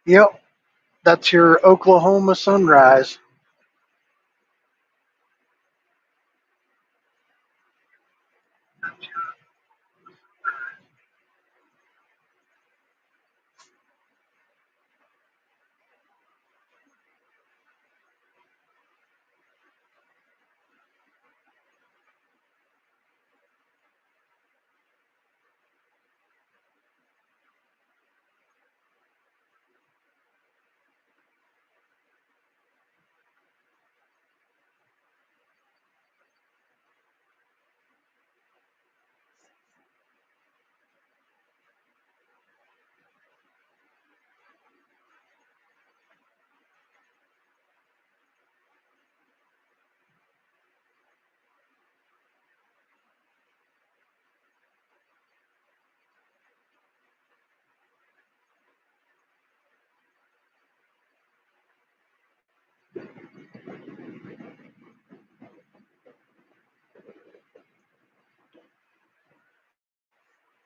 Yep, that's your Oklahoma sunrise.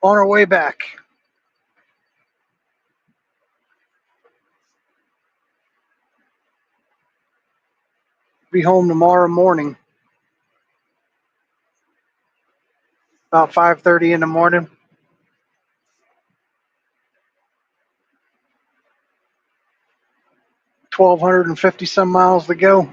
On our way back. Be home tomorrow morning, about 5:30 in the morning. 1,250 some miles to go.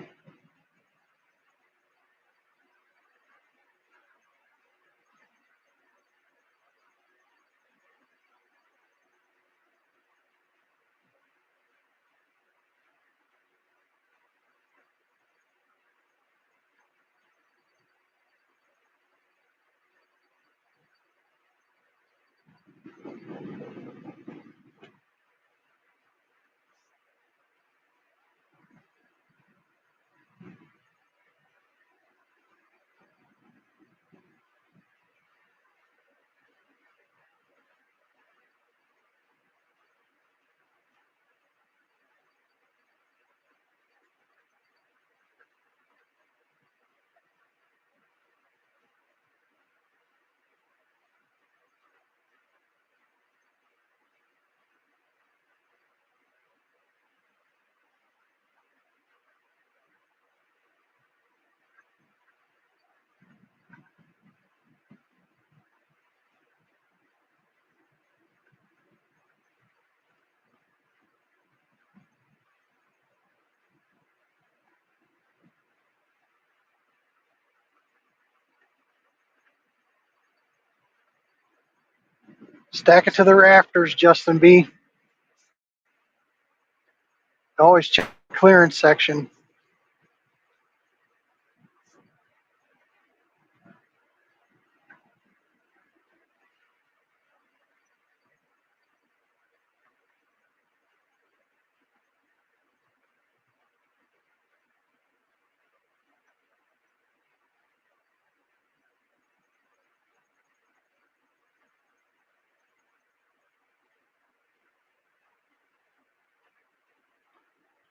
Stack it to the rafters, Justin B. Always check the clearance section.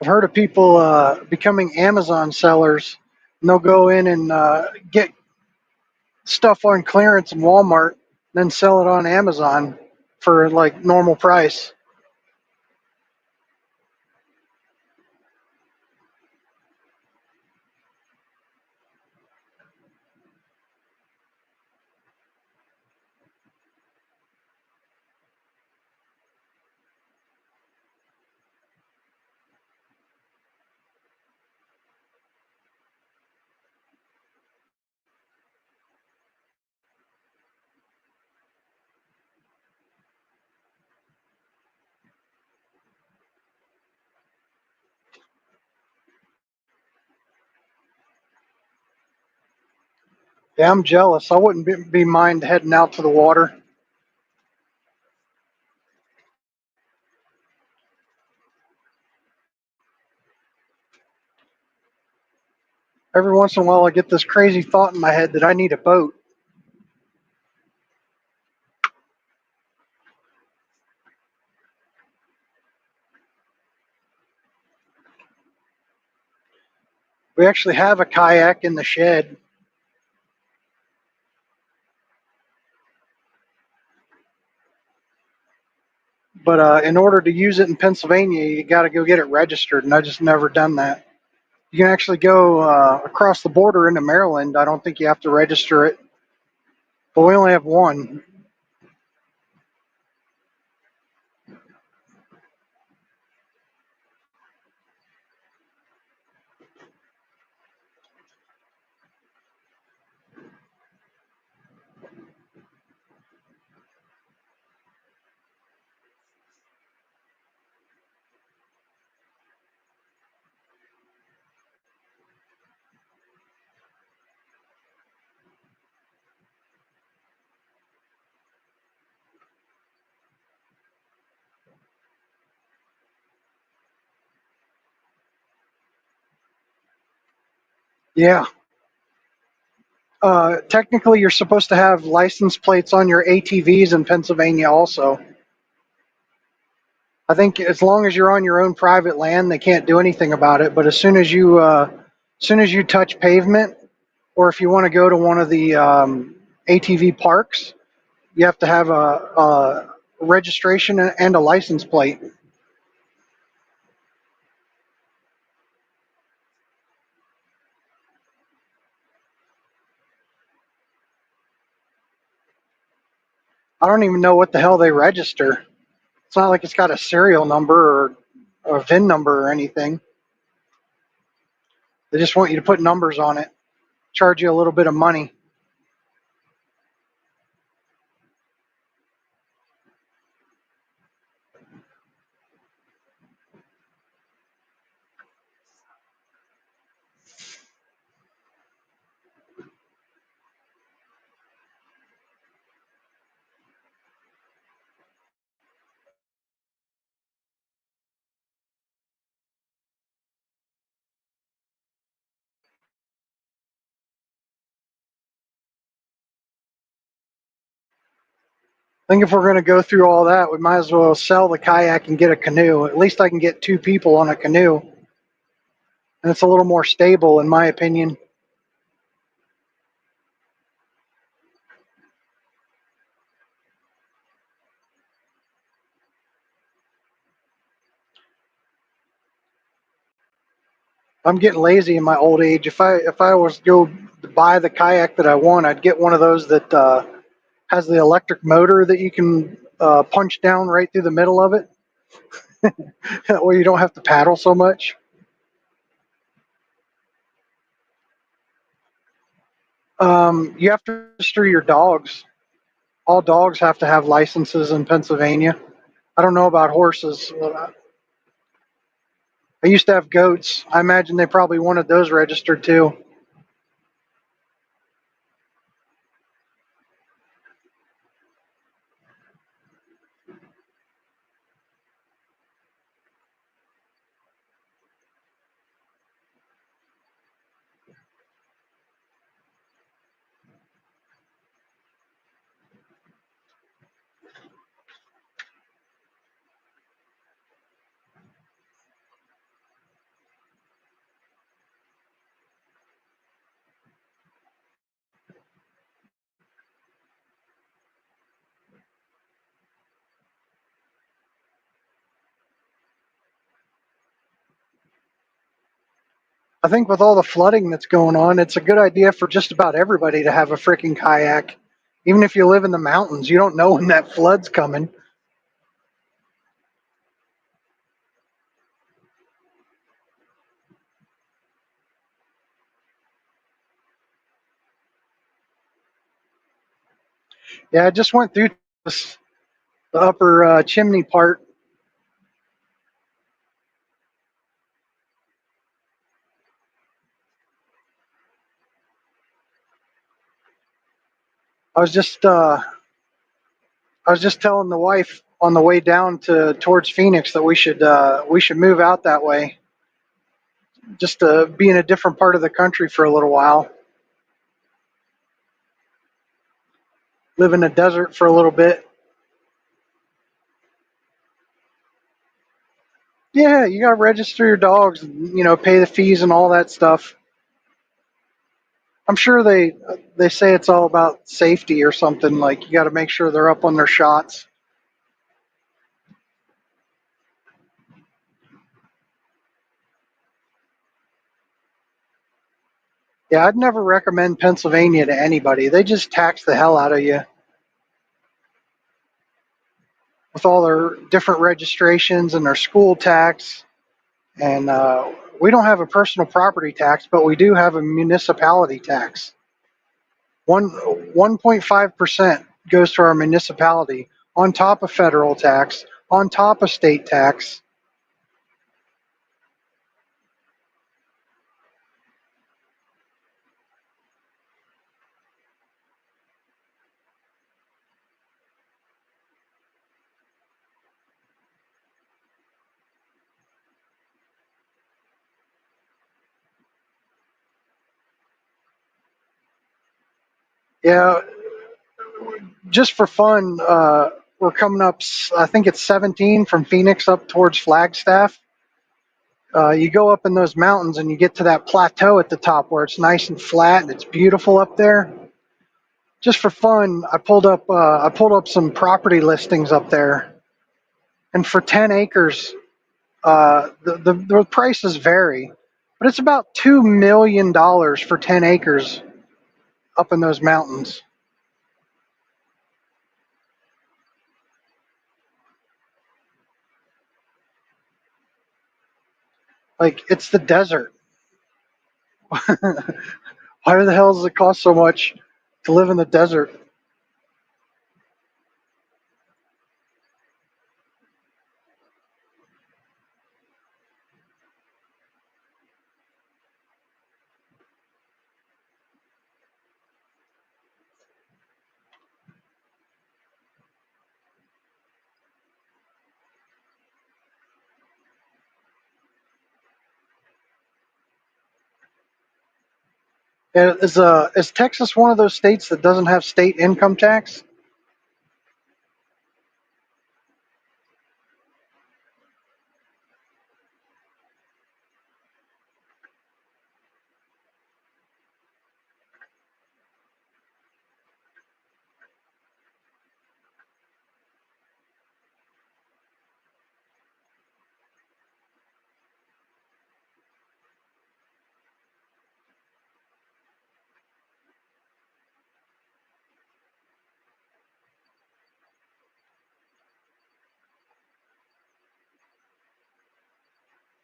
I've heard of people becoming Amazon sellers, and they'll go in and get stuff on clearance in Walmart, then sell it on Amazon for like normal price. Yeah, I'm jealous. I wouldn't be mind heading out to the water. Every once in a while, I get this crazy thought in my head that I need a boat. We actually have a kayak in the shed, but in order to use it in Pennsylvania, you got to go get it registered, and I just never done that. You can actually go across the border into Maryland. I don't think you have to register it, but we only have one. Yeah. Technically, you're supposed to have license plates on your ATVs in Pennsylvania also. I think as long as you're on your own private land, they can't do anything about it. But as soon as you touch pavement, or if you want to go to one of the ATV parks, You have to have a registration and a license plate. I don't even know what the hell they register. It's not like it's got a serial number or a VIN number or anything. They just want you to put numbers on it, charge you a little bit of money. I think if we're going to go through all that, we might as well sell the kayak and get a canoe. At least I can get two people on a canoe, and it's a little more stable, in my opinion. I'm getting lazy in my old age. If I was to go buy the kayak that I want, I'd get one of those that has the electric motor that you can punch down right through the middle of it, where you don't have to paddle so much. You have to register your dogs. All dogs have to have licenses in Pennsylvania. I don't know about horses. I used to have goats. I imagine they probably wanted those registered too. I think with all the flooding that's going on, it's a good idea for just about everybody to have a freaking kayak. Even if you live in the mountains, you don't know when that flood's coming. Yeah, I just went through this, the upper chimney part. I was just I was just telling the wife on the way down to towards Phoenix that we should move out that way, just to be in a different part of the country for a little while, live in the desert for a little bit. Yeah, you got to register your dogs, pay the fees and all that stuff. I'm sure they say it's all about safety or something. Like you got to make sure they're up on their shots. Yeah, I'd never recommend Pennsylvania to anybody. They just tax the hell out of you with all their different registrations and their school tax. And we don't have a personal property tax, but we do have a municipality tax. 1.5% goes to our municipality on top of federal tax, on top of state tax. Yeah, just for fun, we're coming up. I think it's 17 from Phoenix up towards Flagstaff. You go up in those mountains and you get to that plateau at the top where it's nice and flat and it's beautiful up there. just for fun, I pulled up some property listings up there, and for 10 acres, the prices vary, but it's about $2 million for 10 acres up in those mountains. Like it's the desert. Why the hell does it cost so much to live in the desert? And is Texas one of those states that doesn't have state income tax?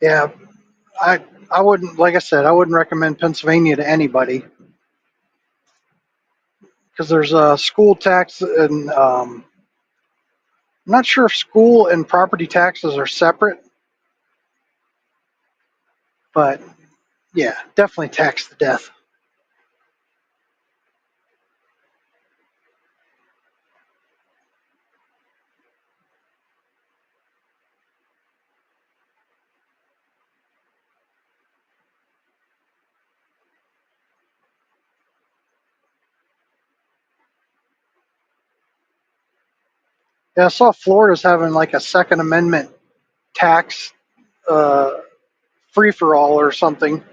Yeah, I wouldn't, like I said, I wouldn't recommend Pennsylvania to anybody because there's a school tax, and I'm not sure if school and property taxes are separate, but yeah, definitely tax to death. Yeah, I saw Florida's having like a Second Amendment tax uh, free for all or something.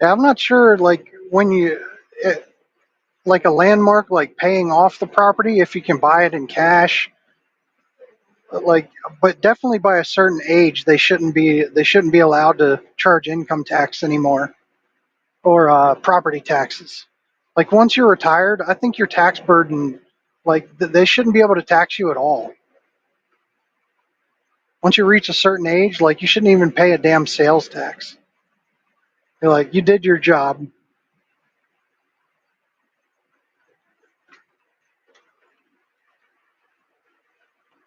Yeah, I'm not sure like when it, like a landmark, like paying off the property if you can buy it in cash, like, but definitely by a certain age they shouldn't be allowed to charge income tax anymore, or property taxes. Like once you're retired, I think your tax burden, like they shouldn't be able to tax you at all. Once you reach a certain age, like you shouldn't even pay a damn sales tax. You're like, you did your job.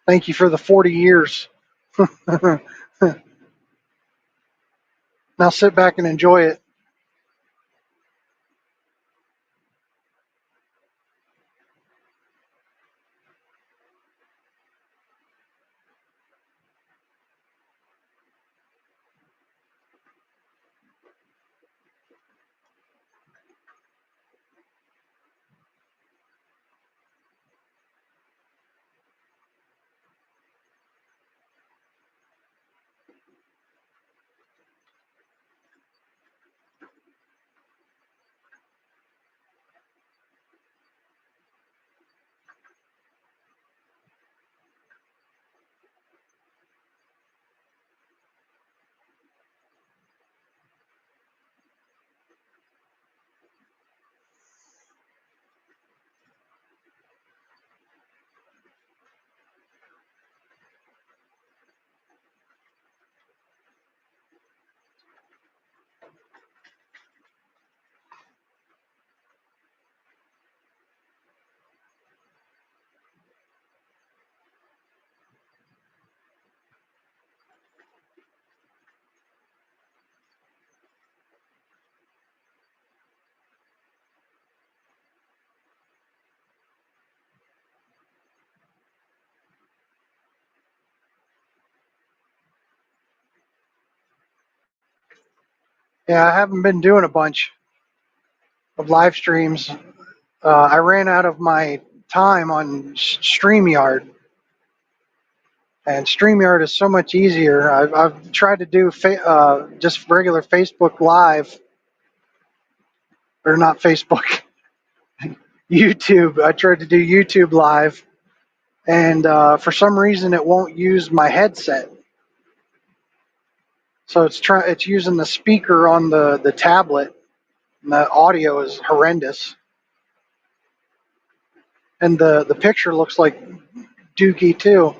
Thank you for the 40 years. Now sit back and enjoy it. Yeah, I haven't been doing a bunch of live streams. I ran out of my time on StreamYard, and StreamYard is so much easier. I've tried to do just regular Facebook Live, or not Facebook, YouTube. I tried to do YouTube Live, and for some reason it won't use my headset. So it's using the speaker on the tablet, and the audio is horrendous, and the picture looks like dookie too.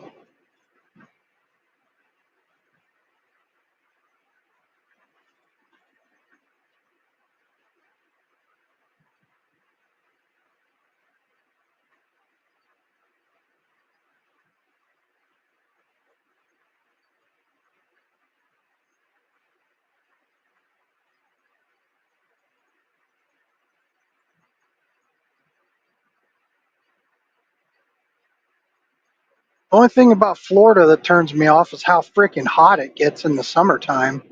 The only thing about Florida that turns me off is how freaking hot it gets in the summertime.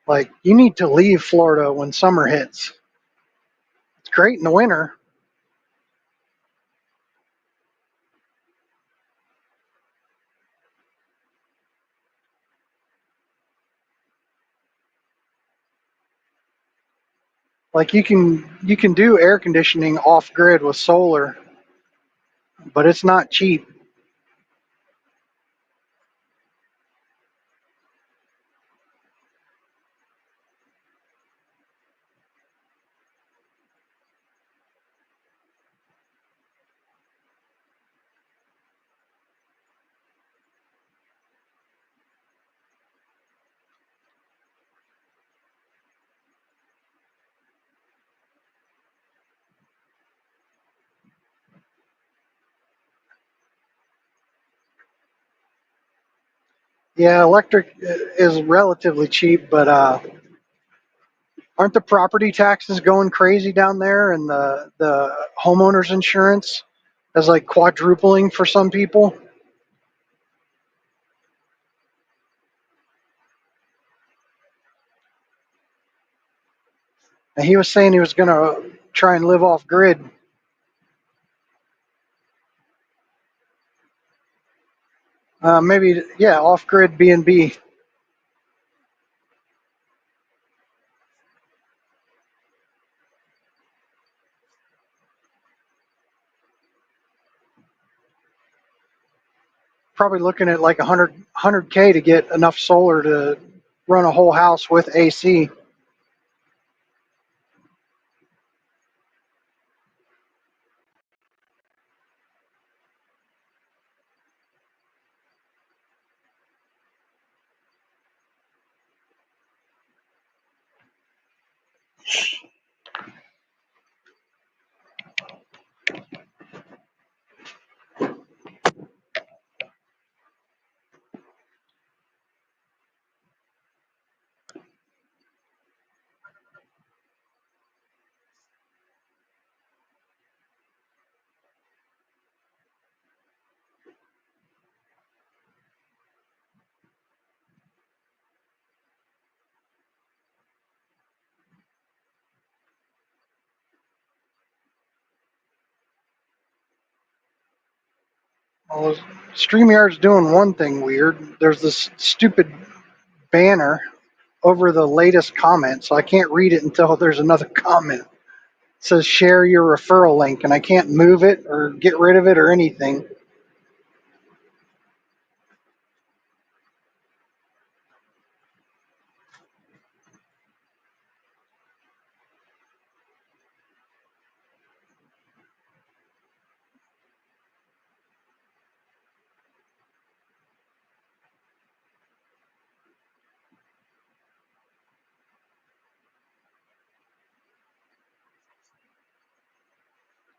Like, you need to leave Florida when summer hits. It's great in the winter. Like, you can do air conditioning off grid with solar, but it's not cheap. Yeah, electric is relatively cheap, but aren't the property taxes going crazy down there, and the homeowners insurance is like quadrupling for some people? And he was saying he was going to try and live off grid. Maybe, yeah, off grid B&B. Probably looking at like 100K to get enough solar to run a whole house with AC. Well, StreamYard's doing one thing weird. There's this stupid banner over the latest comment, so I can't read it until there's another comment. It says share your referral link, and I can't move it or get rid of it or anything.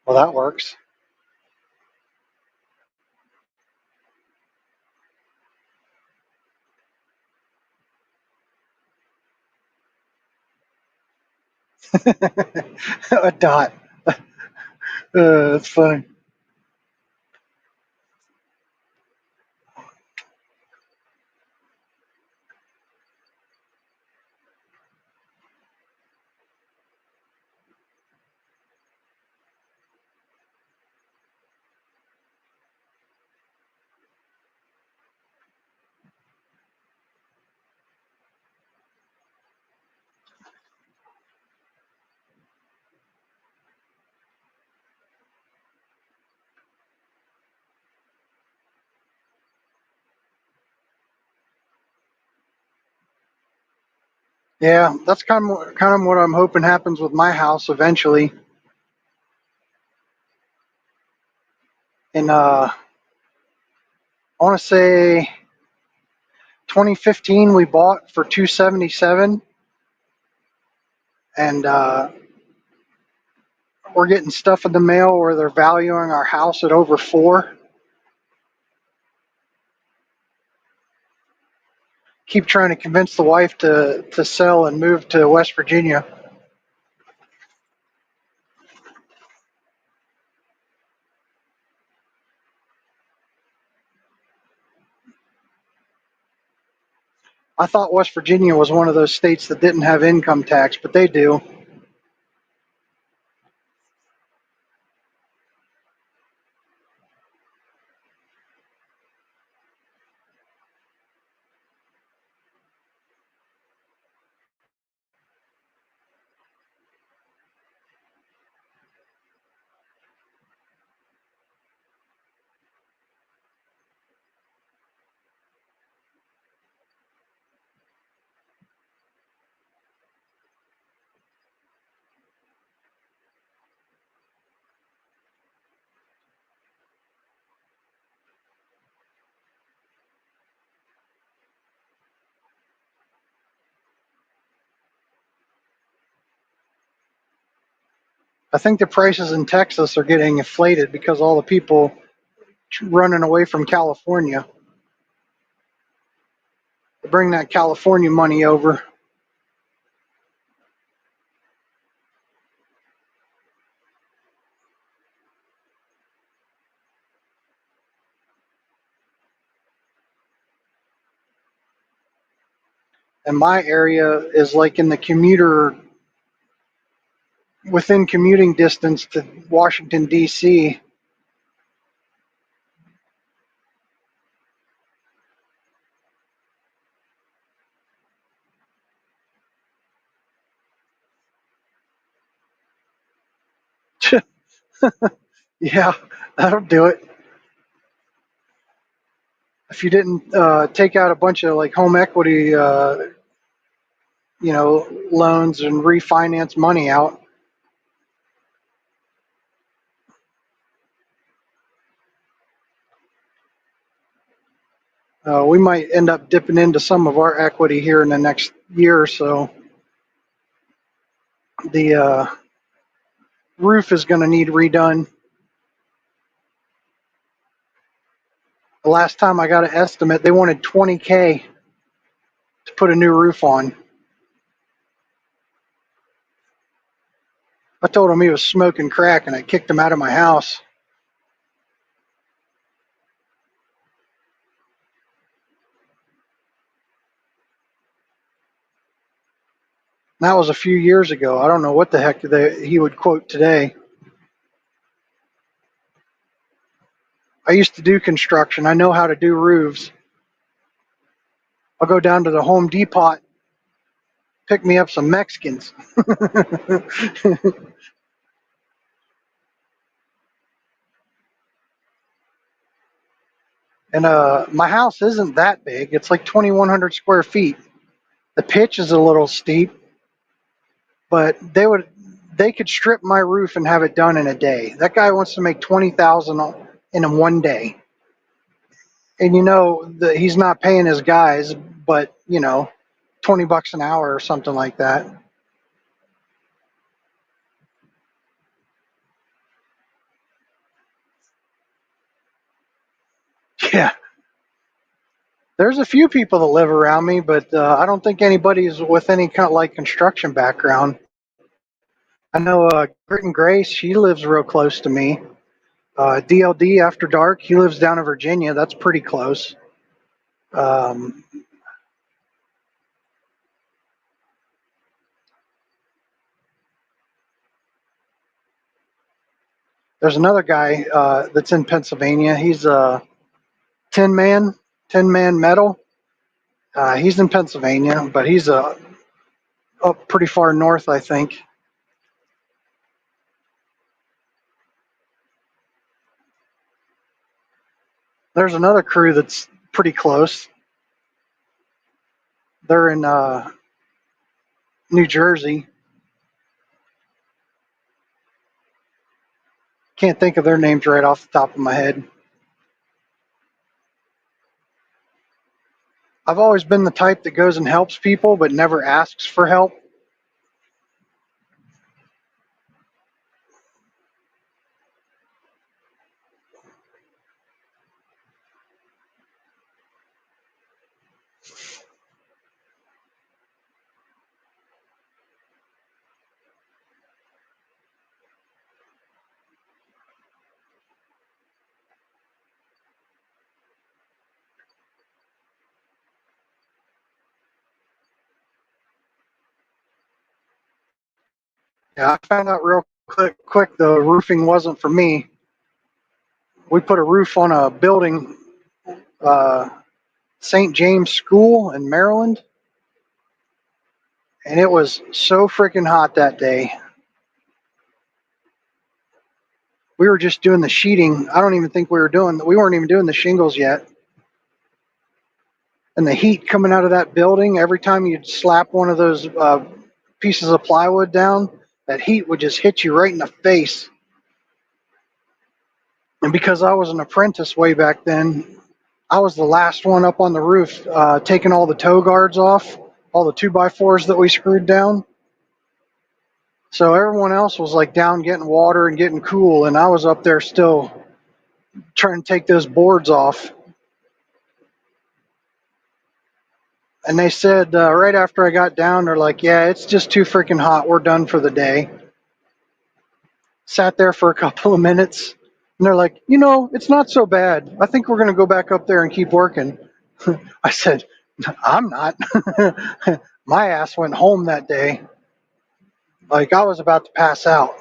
Well, that works. A dot. That's funny. Yeah, that's kind of what I'm hoping happens with my house eventually. And I want to say 2015 we bought for 277, and we're getting stuff in the mail where they're valuing our house at over four. Keep trying to convince the wife to sell and move to West Virginia. I thought West Virginia was one of those states that didn't have income tax, but they do. I think the prices in Texas are getting inflated because all the people running away from California. They bring that California money over. And my area is like in the commuter, within commuting distance to Washington, D.C. Yeah, that'll do it. If you didn't take out a bunch of like home equity, loans and refinance money out, we might end up dipping into some of our equity here in the next year or so. The roof is going to need redone. The last time I got an estimate, they wanted 20K to put a new roof on. I told him he was smoking crack, and I kicked him out of my house. And that was a few years ago. I don't know what the heck he would quote today. I used to do construction. I know how to do roofs. I'll go down to the Home Depot, pick me up some Mexicans. And my house isn't that big. It's like 2,100 square feet. The pitch is a little steep, but they could strip my roof and have it done in a day. That guy wants to make 20,000 in a one day, and he's not paying his guys, but $20 an hour or something like that. Yeah, there's a few people that live around me, but I don't think anybody's with any kind of like construction background. I know Grit and Grace, she lives real close to me. DLD After Dark, he lives down in Virginia. That's pretty close. Um, there's another guy that's in Pennsylvania. He's a Tin Man, Tin Man Metal. He's in Pennsylvania, but he's up pretty far north, I think. There's another crew that's pretty close. They're in New Jersey. Can't think of their names right off the top of my head. I've always been the type that goes and helps people but never asks for help. Yeah, I found out real quick the roofing wasn't for me. We put a roof on a building, uh, St. James School in Maryland, and it was so freaking hot that day. We were just doing the sheeting. I don't even think we weren't even doing the shingles yet. And the heat coming out of that building, every time you'd slap one of those pieces of plywood down, that heat would just hit you right in the face. And because I was an apprentice way back then, I was the last one up on the roof, taking all the tow guards off, all the 2x4s that we screwed down. So everyone else was like down getting water and getting cool, and I was up there still trying to take those boards off. And they said right after I got down, they're like, "Yeah, it's just too freaking hot. We're done for the day." Sat there for a couple of minutes, and they're like, "It's not so bad. I think we're going to go back up there and keep working." I said, "I'm not." My ass went home that day. Like I was about to pass out.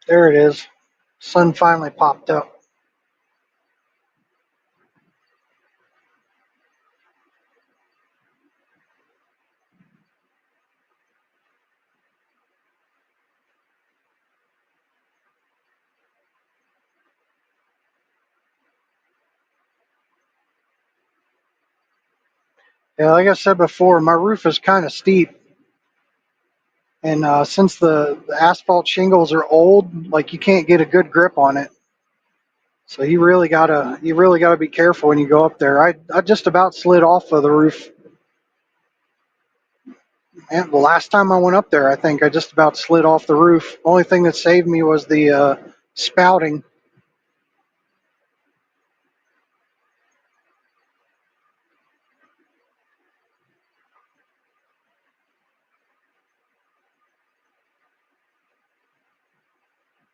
There it is. Sun finally popped up. Yeah, like I said before, my roof is kind of steep, and since the asphalt shingles are old, like you can't get a good grip on it. So you really gotta be careful when you go up there. I just about slid off of the roof. And the last time I went up there, I think I just about slid off the roof. The only thing that saved me was the spouting.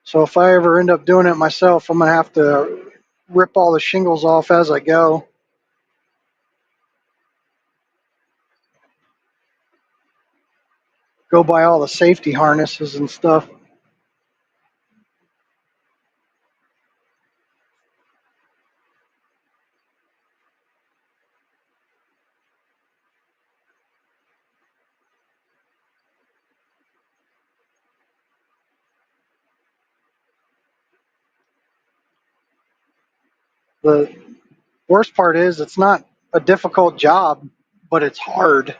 So if I ever end up doing it myself, I'm gonna have to rip all the shingles off as I go. Go buy all the safety harnesses and stuff. The worst part is it's not a difficult job, but it's hard.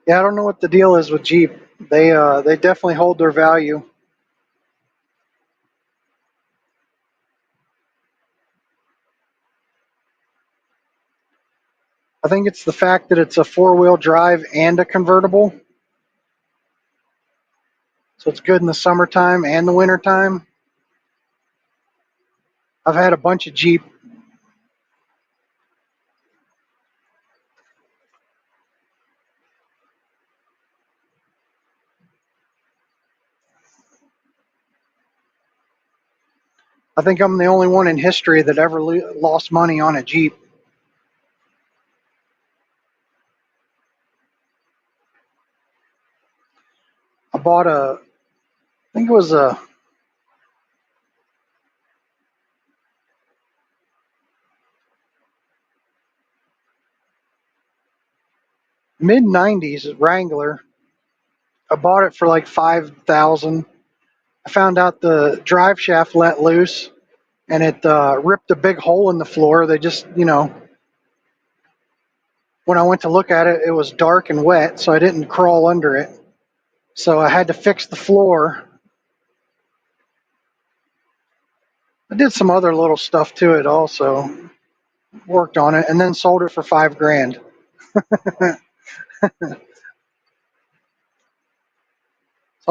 Yeah, I don't know what the deal is with Jeep. They definitely hold their value. I think it's the fact that it's a four-wheel drive and a convertible, so it's good in the summertime and the wintertime. I've had a bunch of Jeep. I think I'm the only one in history that ever lost money on a Jeep. I bought I think it was a mid '90s Wrangler. I bought it for like 5,000. I found out the drive shaft let loose and it ripped a big hole in the floor. They just, when I went to look at it, it was dark and wet, so I didn't crawl under it. So I had to fix the floor. I did some other little stuff to it also, worked on it, and then sold it for 5 grand. So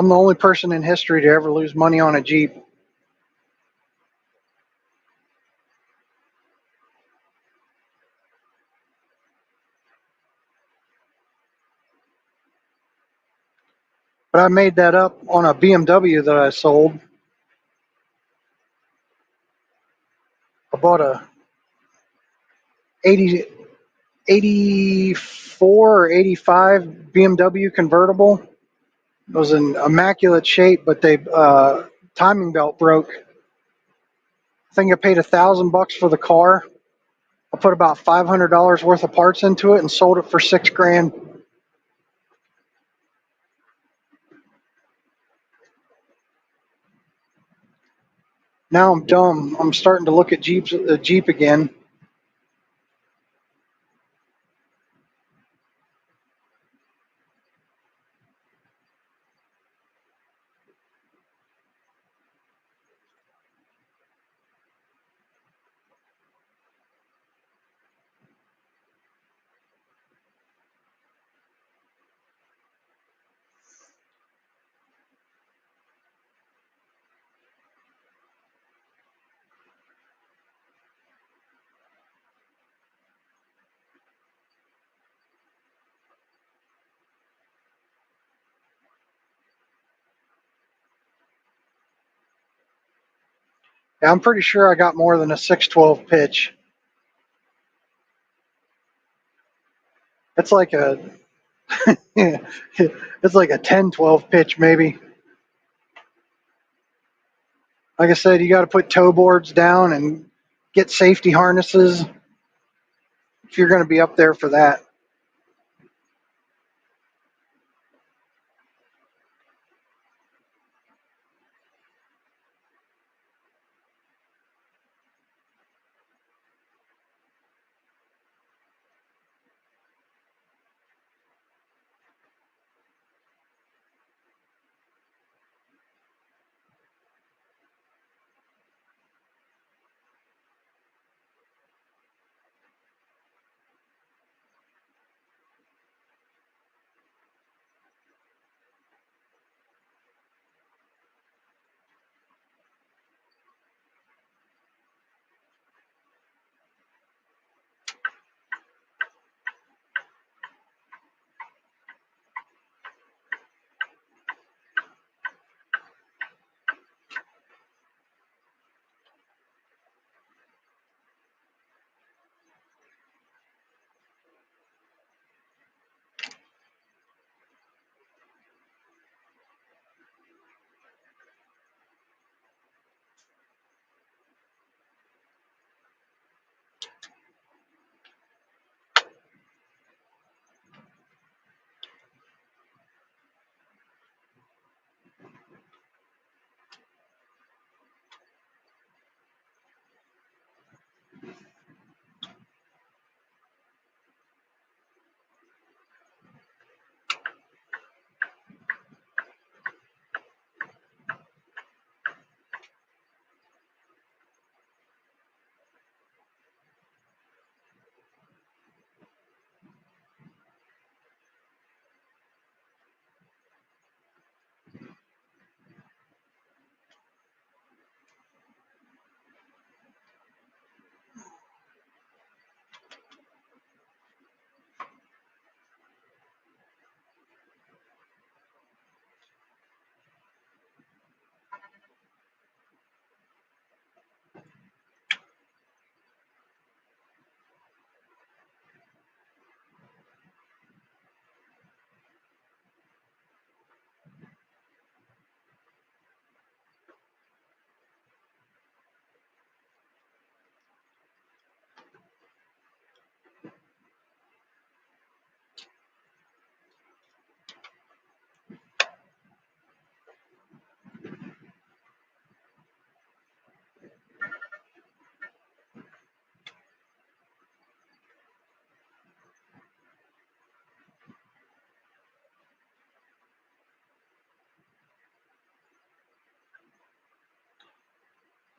I'm the only person in history to ever lose money on a Jeep. But I made that up on a BMW that I sold. I bought a 80, 84 or 85 BMW convertible. It was in immaculate shape, but they timing belt broke. I think I paid $1,000 for the car. I put about $500 worth of parts into it and sold it for 6 grand. Now I'm dumb. I'm starting to look at Jeep again. Yeah, I'm pretty sure I got more than a 612 pitch. It's like a it's like a 10-12 pitch maybe. Like I said, you got to put toe boards down and get safety harnesses if you're going to be up there for that.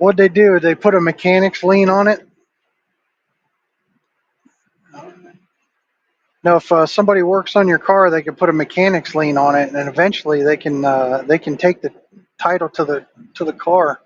What'd they do? They put a mechanic's lien on it. No, if somebody works on your car, they can put a mechanic's lien on it, and eventually they can take the title to the car.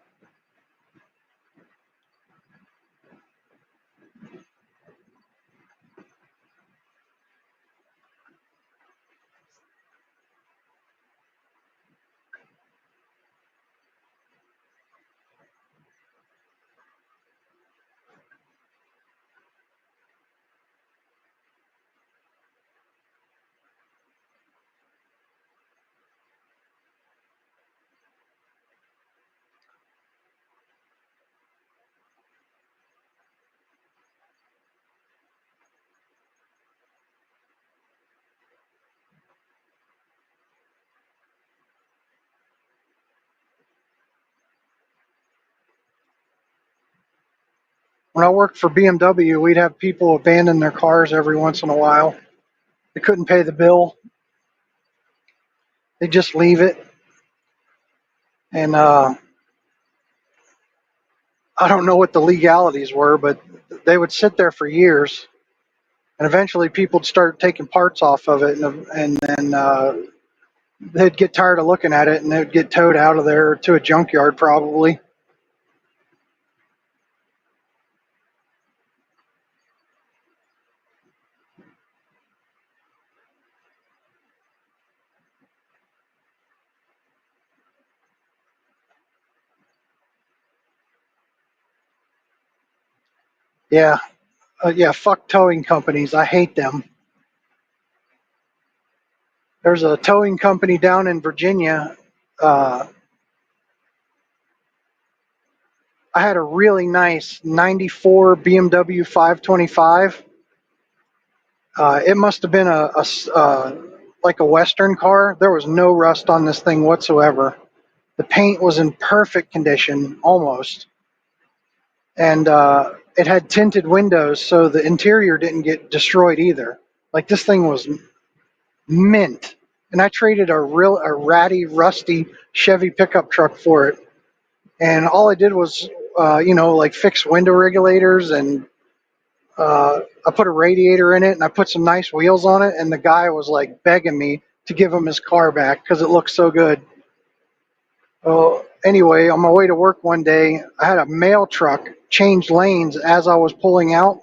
When I worked for BMW, we'd have people abandon their cars every once in a while. They couldn't pay the bill. They just leave it, and I don't know what the legalities were, but they would sit there for years, and eventually people would start taking parts off of it, and then they'd get tired of looking at it, and they'd get towed out of there to a junkyard probably. Yeah, yeah. Fuck towing companies. I hate them. There's a towing company down in Virginia. Uh, I had a really nice '94 BMW 525. It must have been like a Western car. There was no rust on this thing whatsoever. The paint was in perfect condition, almost, and it had tinted windows, so the interior didn't get destroyed either. Like this thing was mint, and I traded a ratty, rusty Chevy pickup truck for it, and all I did was, like fix window regulators, and I put a radiator in it, and I put some nice wheels on it, and the guy was like begging me to give him his car back because it looked so good. Well, anyway, on my way to work one day, I had a mail truck change lanes as I was pulling out,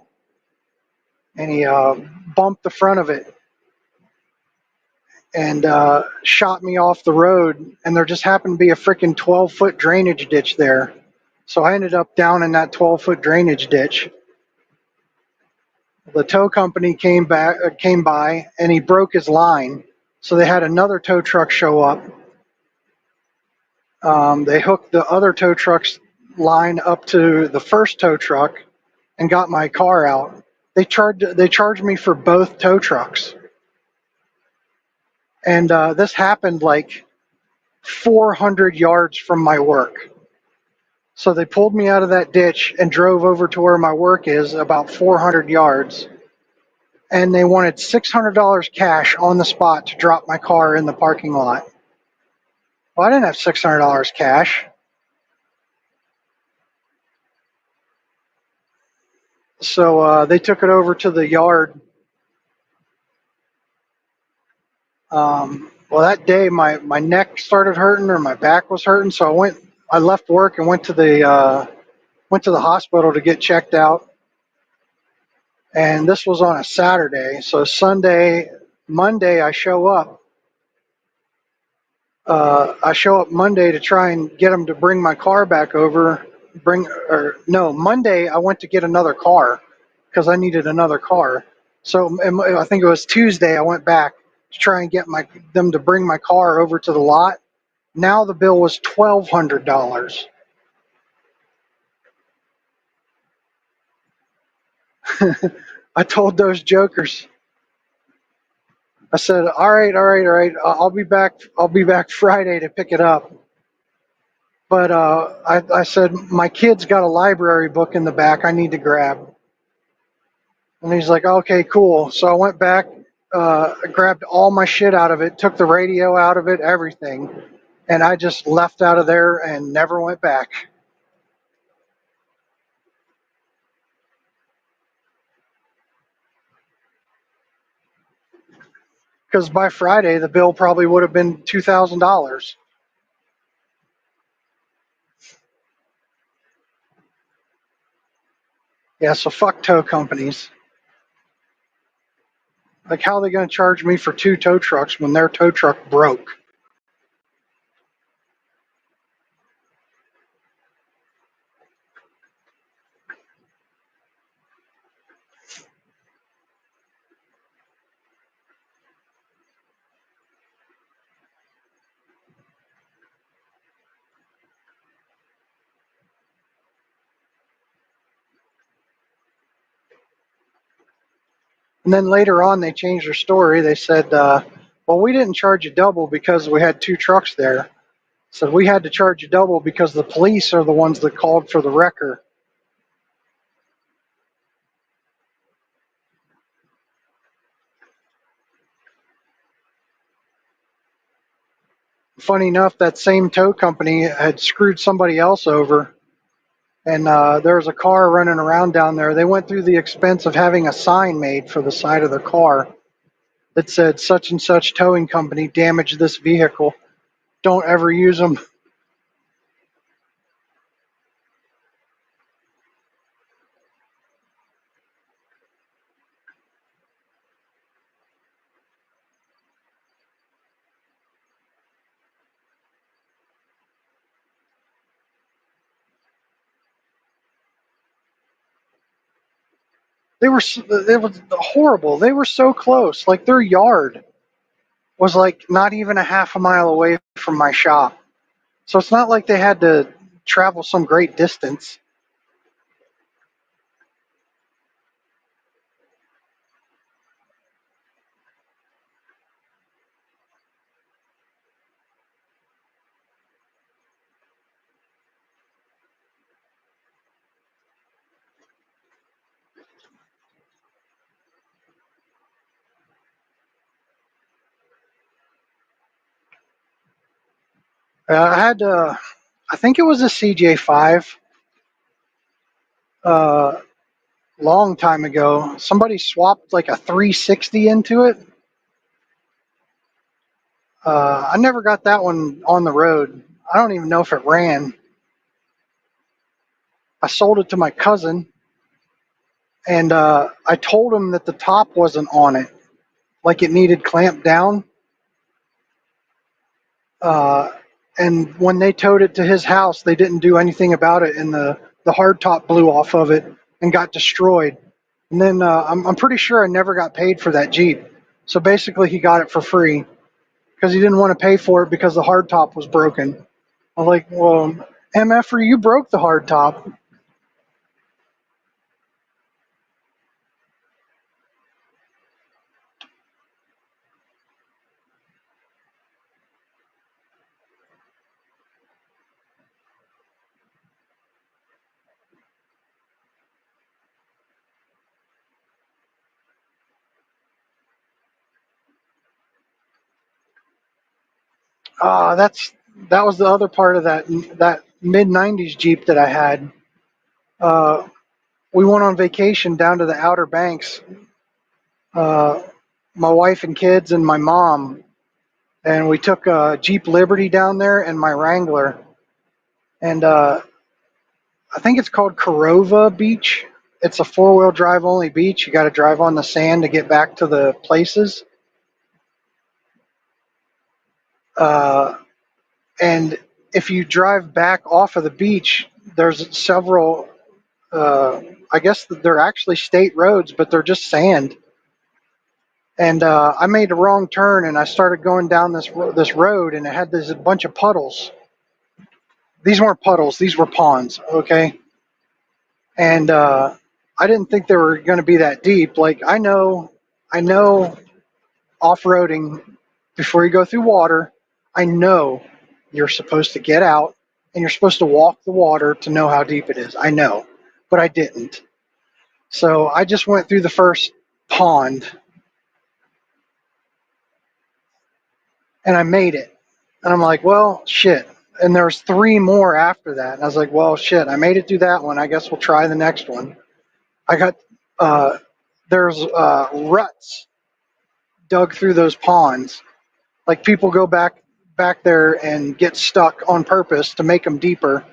and he bumped the front of it and shot me off the road. And there just happened to be a freaking 12-foot drainage ditch there. So I ended up down in that 12-foot drainage ditch. The tow company came by, and he broke his line. So they had another tow truck show up. They hooked the other tow truck's line up to the first tow truck and got my car out. They charged me for both tow trucks, and this happened like 400 yards from my work. So they pulled me out of that ditch and drove over to where my work is, about 400 yards, and they wanted $600 cash on the spot to drop my car in the parking lot. Well, I didn't have $600 cash. So they took it over to the yard. Well, that day my neck started hurting, or my back was hurting, so I left work and went to the hospital to get checked out. And this was on a Saturday, so Monday I show up Monday to try and get them to bring my car back over. Monday I went to get another car because I needed another car. So I think it was Tuesday I went back to try and get them to bring my car over to the lot. Now the bill was $1,200. I told those jokers. I said, "All right, all right, all right. I'll be back. I'll be back Friday to pick it up." But I said, "My kid's got a library book in the back I need to grab." And he's like, "Okay, cool." So I went back, grabbed all my shit out of it, took the radio out of it, everything, and I just left out of there and never went back. because by Friday the bill probably would have been $2,000. Yeah, so fuck tow companies. Like, how are they going to charge me for two tow trucks when their tow truck broke? And then later on, they changed their story. They said, well, we didn't charge you double because we had two trucks there. So we had to charge you double because the police are the ones that called for the wrecker. Funny enough, that same tow company had screwed somebody else over, and there was a car running around down there. They went through the expense of having a sign made for the side of the car that said such and such towing company damaged this vehicle. Don't ever use them. It was horrible. They were so close. Like, their yard was like not even a half a mile away from my shop. So it's not like they had to travel some great distance. I had I think it was a CJ5, uh, long time ago. Somebody swapped like a 360 into it. I never got that one on the road. I don't even know if it ran. I sold it to my cousin, and I told him that the top wasn't on it, like it needed clamped down. Uh, and when they towed it to his house, they didn't do anything about it, and the hard top blew off of it and got destroyed. And then I'm pretty sure I never got paid for that Jeep. So basically, he got it for free because he didn't want to pay for it because the hard top was broken. I'm like, well, MFer, you broke the hard top. That's that was the other part of that mid '90s Jeep that I had. Uh, we went on vacation down to the Outer Banks. Uh, my wife and kids and my mom, and we took Jeep Liberty down there and my Wrangler, and I think it's called Corova Beach. It's a four-wheel drive only beach. You got to drive on the sand to get back to the places. Uh, and if you drive back off of the beach, there's several. Uh, I guess they're actually state roads, but they're just sand. And I made a wrong turn, and I started going down this road, and it had this a bunch of puddles. These weren't puddles; these were ponds. Okay, and I didn't think they were going to be that deep. Like, I know off-roading, before you go through water, I know you're supposed to get out and you're supposed to walk the water to know how deep it is. I know, but I didn't. So I just went through the first pond and I made it. And I'm like, well, shit. And there's three more after that. And I was like, well, shit, I made it through that one. I guess we'll try the next one. I got, uh, there's ruts dug through those ponds. Like people go back there and get stuck on purpose to make them deeper.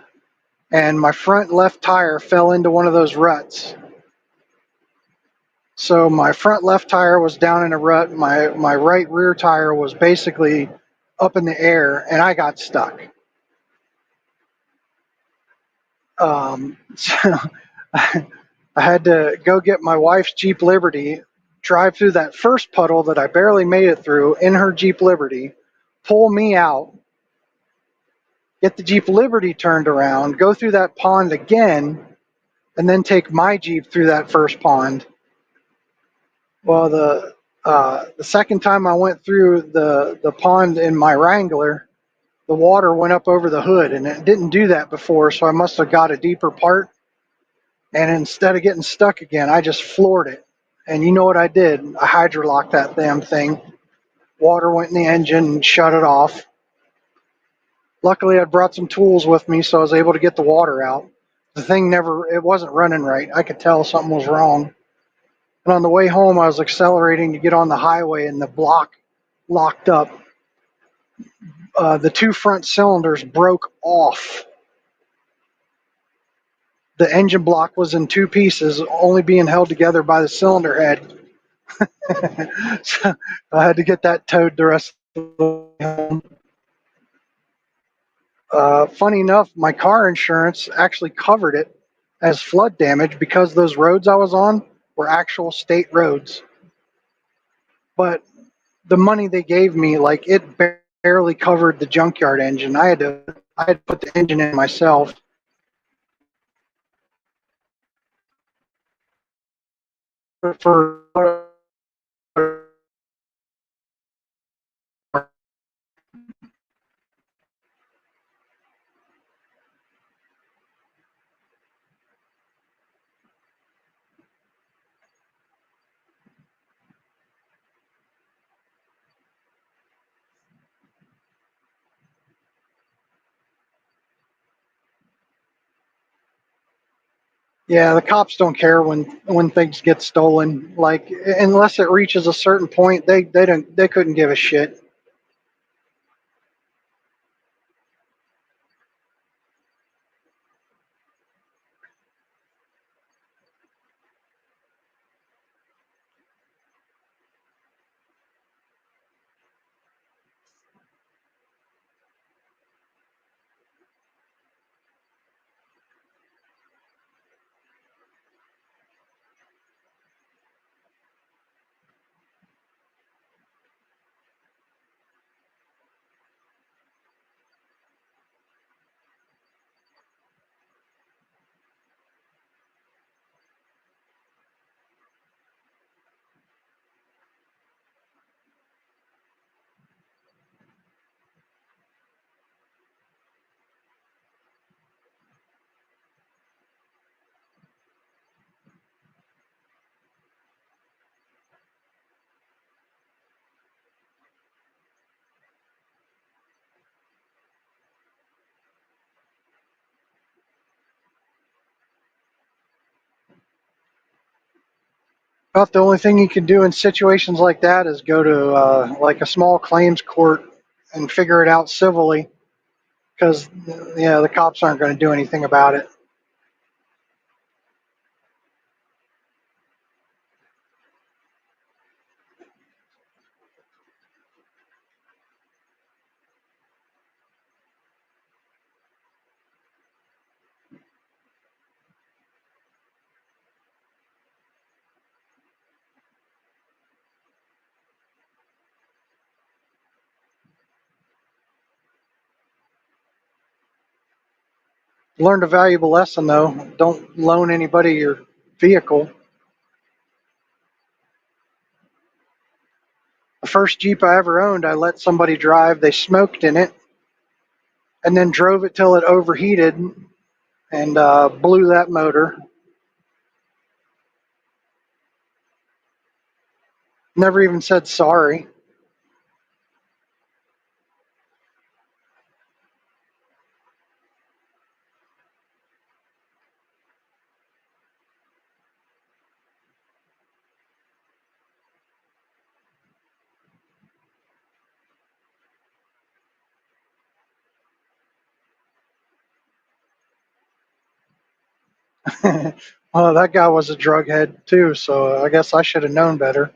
And my front left tire fell into one of those ruts. So my front left tire was down in a rut. My right rear tire was basically up in the air, and I got stuck. So I had to go get my wife's Jeep Liberty, drive through that first puddle that I barely made it through in her Jeep Liberty, pull me out, get the Jeep Liberty turned around, go through that pond again, and then take my Jeep through that first pond. Well, the second time I went through the pond in my Wrangler, the water went up over the hood, and it didn't do that before, so I must have got a deeper part. And instead of getting stuck again, I just floored it. And you know what I did? I hydrolocked that damn thing. Water went in the engine and shut it off. Luckily, I brought some tools with me, so I was able to get the water out. The thing it wasn't running right. I could tell something was wrong. And on the way home, I was accelerating to get on the highway, and the block locked up. The two front cylinders broke off. The engine block was in two pieces, only being held together by the cylinder head. So I had to get that towed the rest of the way home. Funny enough, my car insurance actually covered it as flood damage because those roads I was on were actual state roads. But the money they gave me, like it barely covered the junkyard engine. I had to put the engine in myself. For Yeah, the cops don't care when things get stolen. Like unless it reaches a certain point, they couldn't give a shit. About the only thing you can do in situations like that is go to like a small claims court and figure it out civilly, because the cops aren't going to do anything about it. Learned a valuable lesson though. Don't loan anybody your vehicle. The first Jeep I ever owned, I let somebody drive. They smoked in it and then drove it till it overheated and blew that motor. Never even said sorry. Well, that guy was a drug head too, so I guess I should have known better.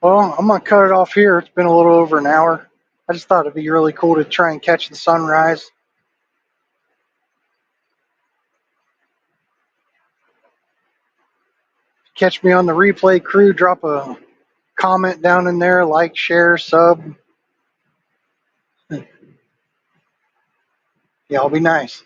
Well, I'm gonna cut it off here. It's been a little over an hour. I just thought it'd be really cool to try and catch the sunrise. Catch me on the replay crew. Drop a comment down in there, like, share, sub. Yeah, I'll be nice.